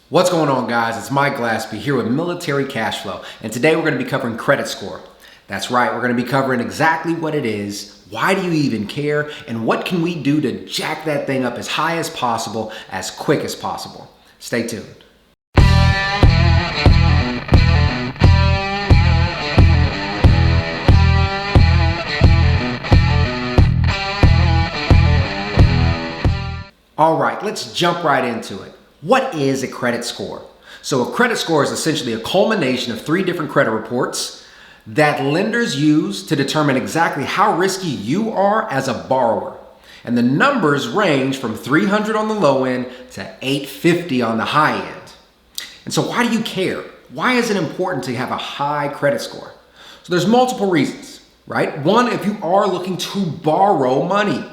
What's going on, guys? It's Mike Glaspie here with Military CashFlow, and today we're going to be covering credit score. That's right, we're going to be covering exactly what it is, why do you even care, and what can we do to jack that thing up as high as possible, as quick as possible. Stay tuned. All right, let's jump right into it. What is a credit score? So a credit score is essentially a culmination of 3 different credit reports that lenders use to determine exactly how risky you are as a borrower. And the numbers range from 300 on the low end to 850 on the high end. And so why do you care? Why is it important to have a high credit score? So there's multiple reasons, right? One, if you are looking to borrow money,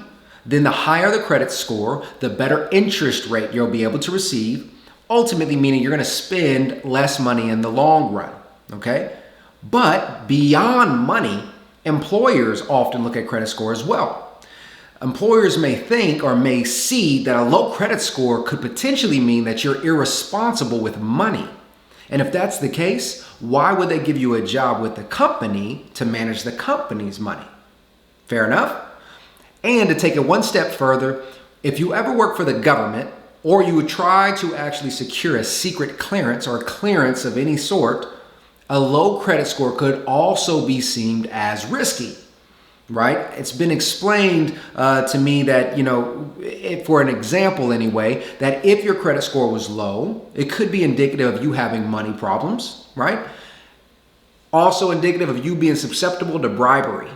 then the higher the credit score, the better interest rate you'll be able to receive, ultimately meaning you're going to spend less money in the long run, okay? But beyond money, employers often look at credit score as well. Employers may think or may see that a low credit score could potentially mean that you're irresponsible with money. And if that's the case, why would they give you a job with the company to manage the company's money? Fair enough? And to take it one step further, if you ever work for the government or you would try to actually secure a secret clearance or a clearance of any sort, a low credit score could also be seen as risky, right? It's been explained to me that, for an example anyway, that if your credit score was low, it could be indicative of you having money problems, right? Also indicative of you being susceptible to bribery.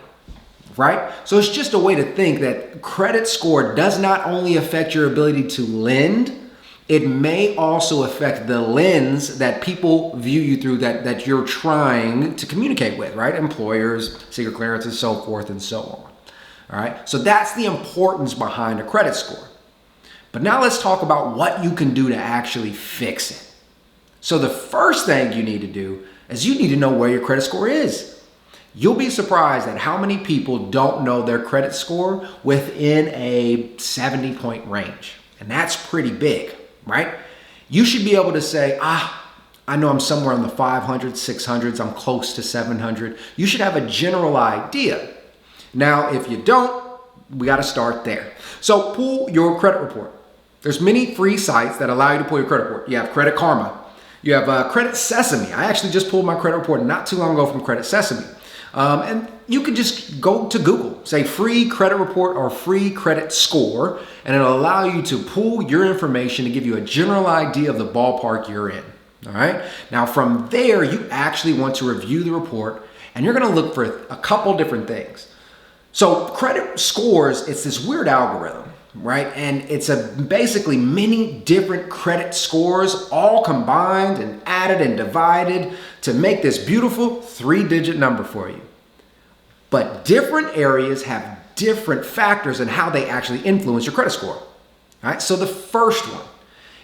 Right? So it's just a way to think that credit score does not only affect your ability to lend, it may also affect the lens that people view you through that you're trying to communicate with, right? Employers, secret clearances, so forth and so on. All right. So that's the importance behind a credit score. But now let's talk about what you can do to actually fix it. So the first thing you need to do is you need to know where your credit score is. You'll be surprised at how many people don't know their credit score within a 70-point range. And that's pretty big, right? You should be able to say, I know I'm somewhere in the 500s, 600s, I'm close to 700. You should have a general idea. Now, if you don't, we got to start there. So pull your credit report. There's many free sites that allow you to pull your credit report. You have Credit Karma. You have Credit Sesame. I actually just pulled my credit report not too long ago from Credit Sesame. And you can just go to Google, say free credit report or free credit score, and it'll allow you to pull your information to give you a general idea of the ballpark you're in. All right. Now from there, you actually want to review the report and you're going to look for a couple different things. So credit scores, it's this weird algorithm, right? And it's basically many different credit scores all combined and added and divided to make this beautiful 3-digit number for you. But different areas have different factors in how they actually influence your credit score. All right. So the first one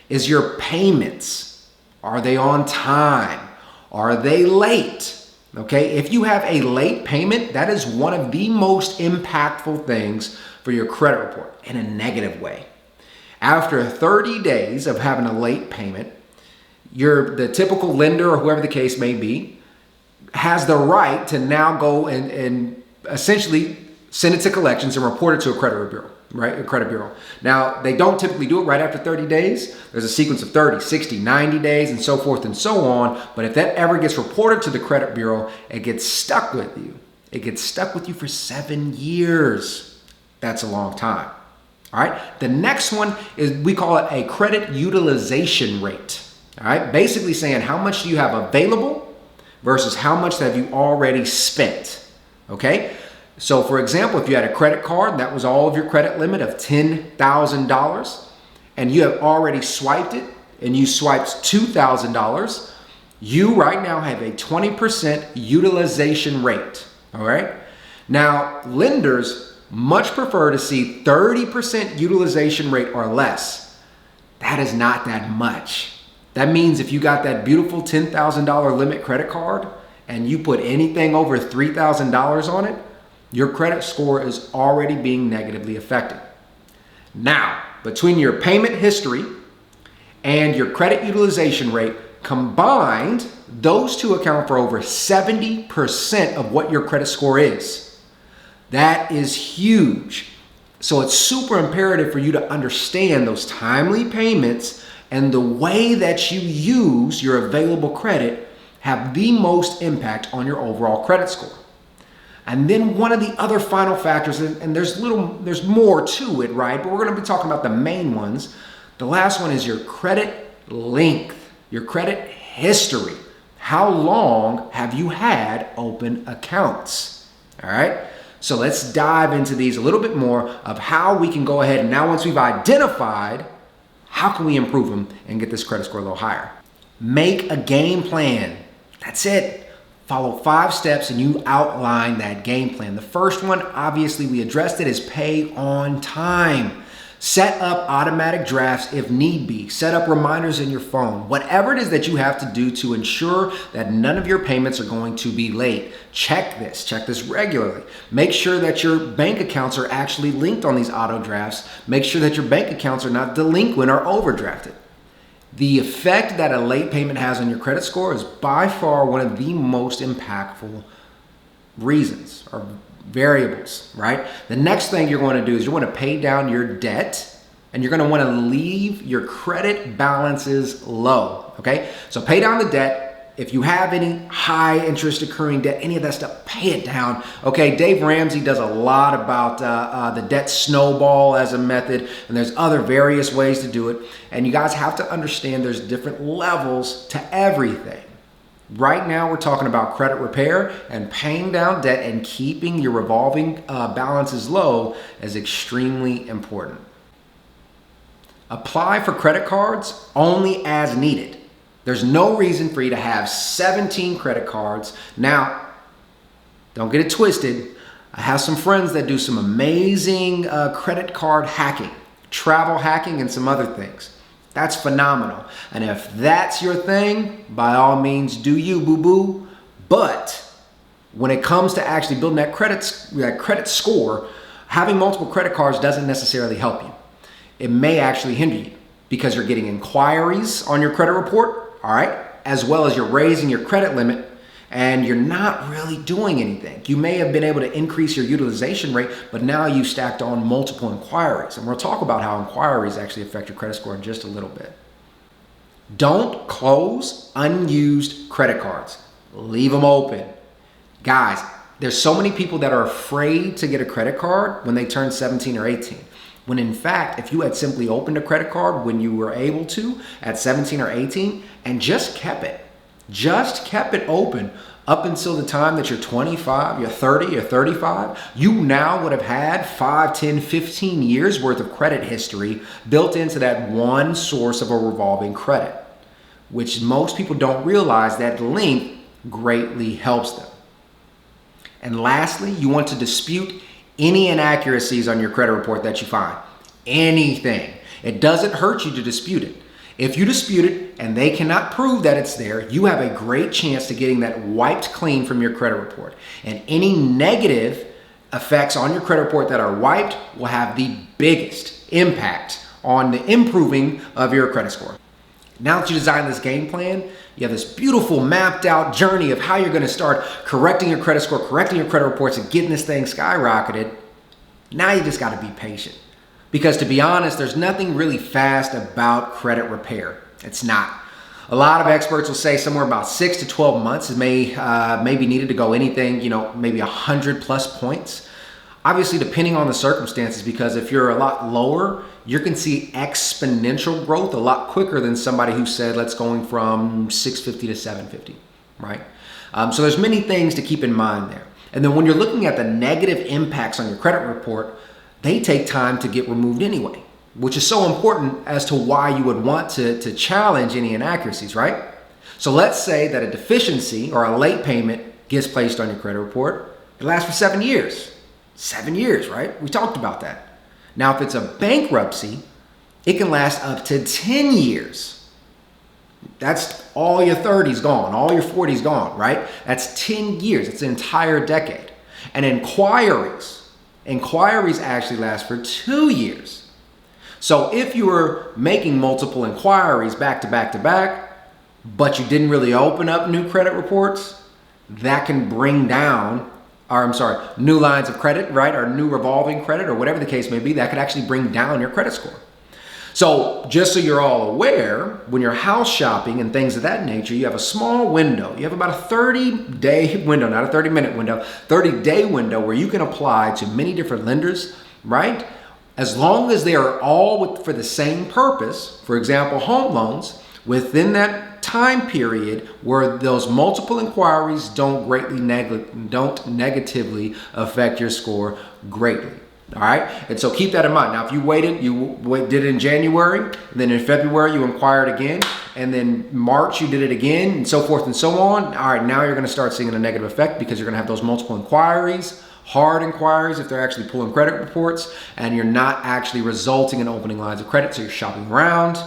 is your payments. Are they on time? Are they late? Okay. If you have a late payment, that is one of the most impactful things for your credit report in a negative way. After 30 days of having a late payment, the typical lender or whoever the case may be has the right to now go and essentially send it to collections and report it to a credit bureau, right? A credit bureau. Now, they don't typically do it right after 30 days. There's a sequence of 30, 60, 90 days and so forth and so on. But if that ever gets reported to the credit bureau, it gets stuck with you. It gets stuck with you for 7 years. That's a long time. All right. The next one is, we call it a credit utilization rate. All right. Basically saying how much do you have available versus how much have you already spent. Okay. So for example, if you had a credit card, that was all of your credit limit of $10,000 and you have already swiped it and you swiped $2,000, you right now have a 20% utilization rate. All right. Now, lenders much prefer to see 30% utilization rate or less. That is not that much. That means if you got that beautiful $10,000 limit credit card and you put anything over $3,000 on it, your credit score is already being negatively affected. Now, between your payment history and your credit utilization rate combined, those two account for over 70% of what your credit score is. That is huge. So it's super imperative for you to understand those timely payments and the way that you use your available credit have the most impact on your overall credit score. And then one of the other final factors, and there's more to it, right? But we're going to be talking about the main ones. The last one is your credit length, your credit history. How long have you had open accounts? All right. So let's dive into these a little bit more of how we can go ahead and now once we've identified, how can we improve them and get this credit score a little higher? Make a game plan. That's it. Follow 5 steps and you outline that game plan. The first one, obviously we addressed it, is pay on time. Set up automatic drafts if need be. Set up reminders in your phone. Whatever it is that you have to do to ensure that none of your payments are going to be late. Check this regularly. Make sure that your bank accounts are actually linked on these auto drafts. Make sure that your bank accounts are not delinquent or overdrafted. The effect that a late payment has on your credit score is by far one of the most impactful reasons or variables, right? The next thing you're going to do is you want to pay down your debt and you're going to want to leave your credit balances low, okay? So pay down the debt. If you have any high interest accruing debt, any of that stuff, pay it down, okay? Dave Ramsey does a lot about the debt snowball as a method, and there's other various ways to do it. And you guys have to understand there's different levels to everything. Right now, we're talking about credit repair, and paying down debt and keeping your revolving balances low is extremely important. Apply for credit cards only as needed. There's no reason for you to have 17 credit cards. Now, don't get it twisted. I have some friends that do some amazing credit card hacking, travel hacking, and some other things. That's phenomenal. And if that's your thing, by all means, do you, boo-boo. But when it comes to actually building that credit score, having multiple credit cards doesn't necessarily help you. It may actually hinder you because you're getting inquiries on your credit report, all right, as well as you're raising your credit limit, and you're not really doing anything. You may have been able to increase your utilization rate, but now you've stacked on multiple inquiries. And we'll talk about how inquiries actually affect your credit score in just a little bit. Don't close unused credit cards. Leave them open. Guys, there's so many people that are afraid to get a credit card when they turn 17 or 18. When in fact, if you had simply opened a credit card when you were able to at 17 or 18 and just kept it open up until the time that you're 25, you're 30, you're 35, you now would have had 5, 10, 15 years worth of credit history built into that one source of a revolving credit, which most people don't realize that length greatly helps them. And lastly, you want to dispute any inaccuracies on your credit report that you find. Anything. It doesn't hurt you to dispute it. If you dispute it and they cannot prove that it's there, you have a great chance to getting that wiped clean from your credit report. And any negative effects on your credit report that are wiped will have the biggest impact on the improving of your credit score. Now that you design this game plan, you have this beautiful mapped out journey of how you're going to start correcting your credit score, correcting your credit reports, and getting this thing skyrocketed. Now you just got to be patient. Because to be honest, there's nothing really fast about credit repair. It's not. A lot of experts will say somewhere about 6 to 12 months may be needed to go anything, maybe 100 plus points. Obviously, depending on the circumstances, because if you're a lot lower, you can see exponential growth a lot quicker than somebody who said, let's going from 650 to 750, right? So there's many things to keep in mind there. And then when you're looking at the negative impacts on your credit report, they take time to get removed anyway, which is so important as to why you would want to challenge any inaccuracies, right? So let's say that a deficiency or a late payment gets placed on your credit report. It lasts for 7 years. 7 years, right? We talked about that. Now, if it's a bankruptcy, it can last up to 10 years. That's all your 30s gone, all your 40s gone, right? That's 10 years. It's an entire decade. And inquiries actually last for 2 years. So if you were making multiple inquiries back to back to back, but you didn't really open up new credit reports, that can bring down, new lines of credit, right? Or new revolving credit, or whatever the case may be, that could actually bring down your credit score. So just so you're all aware, when you're house shopping and things of that nature, you have a small window. You have about a 30-day window, not a 30-minute window, 30-day window where you can apply to many different lenders, right? As long as they are all for the same purpose, for example, home loans, within that time period where those multiple inquiries don't negatively affect your score greatly. All right. And so keep that in mind. Now, if you did it in January, and then in February, you inquired again, and then March, you did it again, and so forth and so on. All right. Now you're going to start seeing a negative effect because you're going to have those multiple inquiries, hard inquiries if they're actually pulling credit reports, and you're not actually resulting in opening lines of credit. So you're shopping around.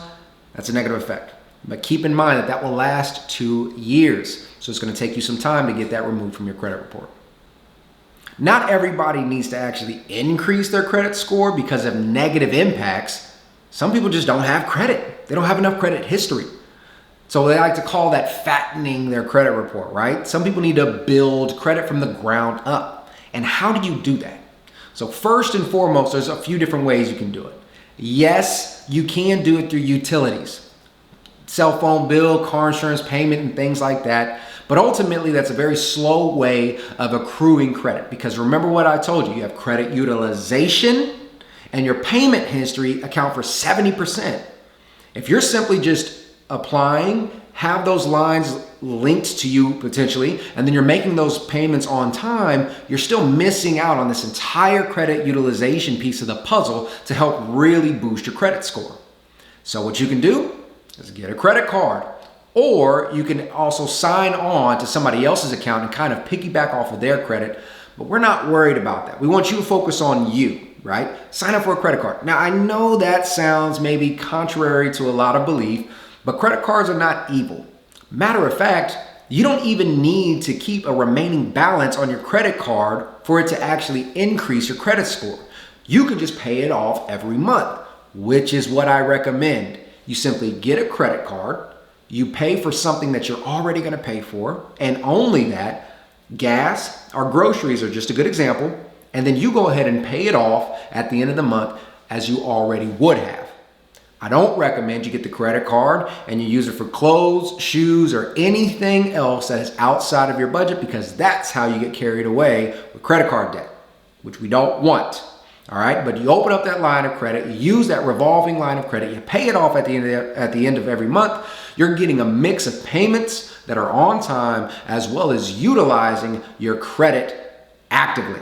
That's a negative effect. But keep in mind that that will last 2 years. So it's going to take you some time to get that removed from your credit report. Not everybody needs to actually increase their credit score because of negative impacts. Some people just don't have credit. They don't have enough credit history. So they like to call that fattening their credit report, right? Some people need to build credit from the ground up. And how do you do that? So first and foremost, there's a few different ways you can do it. Yes, you can do it through utilities, cell phone bill, car insurance payment, and things like that. But ultimately, that's a very slow way of accruing credit because remember what I told you, you have credit utilization and your payment history account for 70%. If you're simply just applying, have those lines linked to you potentially, and then you're making those payments on time, you're still missing out on this entire credit utilization piece of the puzzle to help really boost your credit score. So what you can do is get a credit card. Or you can also sign on to somebody else's account and kind of piggyback off of their credit. But we're not worried about that. We want you to focus on you, right? Sign up for a credit card. Now, I know that sounds maybe contrary to a lot of belief, but credit cards are not evil. Matter of fact, you don't even need to keep a remaining balance on your credit card for it to actually increase your credit score. You can just pay it off every month, which is what I recommend. You simply get a credit card. You pay for something that you're already going to pay for, and only that. Gas or groceries are just a good example. And then you go ahead and pay it off at the end of the month as you already would have. I don't recommend you get the credit card and you use it for clothes, shoes, or anything else that is outside of your budget because that's how you get carried away with credit card debt, which we don't want. All right, but you open up that line of credit, you use that revolving line of credit, you pay it off at the end of every month. You're getting a mix of payments that are on time as well as utilizing your credit actively.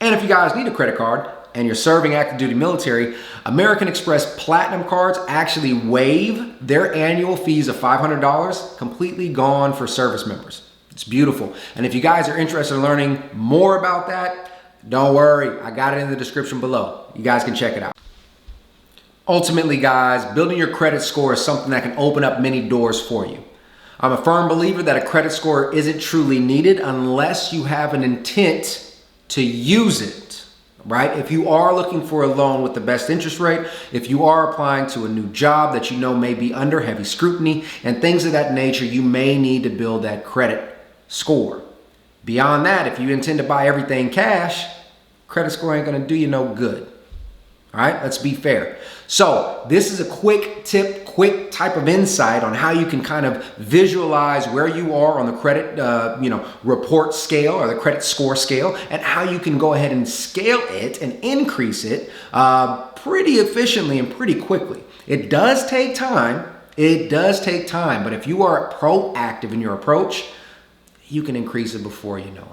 And if you guys need a credit card and you're serving active duty military, American Express Platinum cards actually waive their annual fees of $500, completely gone for service members. It's beautiful. And if you guys are interested in learning more about that, don't worry, I got it in the description below. You guys can check it out. Ultimately, guys, building your credit score is something that can open up many doors for you. I'm a firm believer that a credit score isn't truly needed unless you have an intent to use it, right? If you are looking for a loan with the best interest rate, if you are applying to a new job that you know may be under heavy scrutiny and things of that nature, you may need to build that credit score. Beyond that, if you intend to buy everything cash, credit score ain't gonna do you no good. All right, let's be fair. So this is a quick tip, quick type of insight on how you can kind of visualize where you are on the credit report scale or the credit score scale, and how you can go ahead and scale it and increase it pretty efficiently and pretty quickly. It does take time. But if you are proactive in your approach, you can increase it before you know it.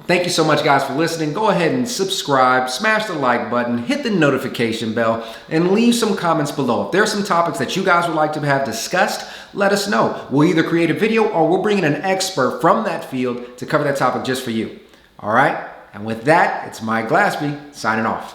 Thank you so much, guys, for listening. Go ahead and subscribe, smash the like button, hit the notification bell, and leave some comments below. If there are some topics that you guys would like to have discussed, let us know. We'll either create a video or we'll bring in an expert from that field to cover that topic just for you. All right? And with that, it's Mike Glassby signing off.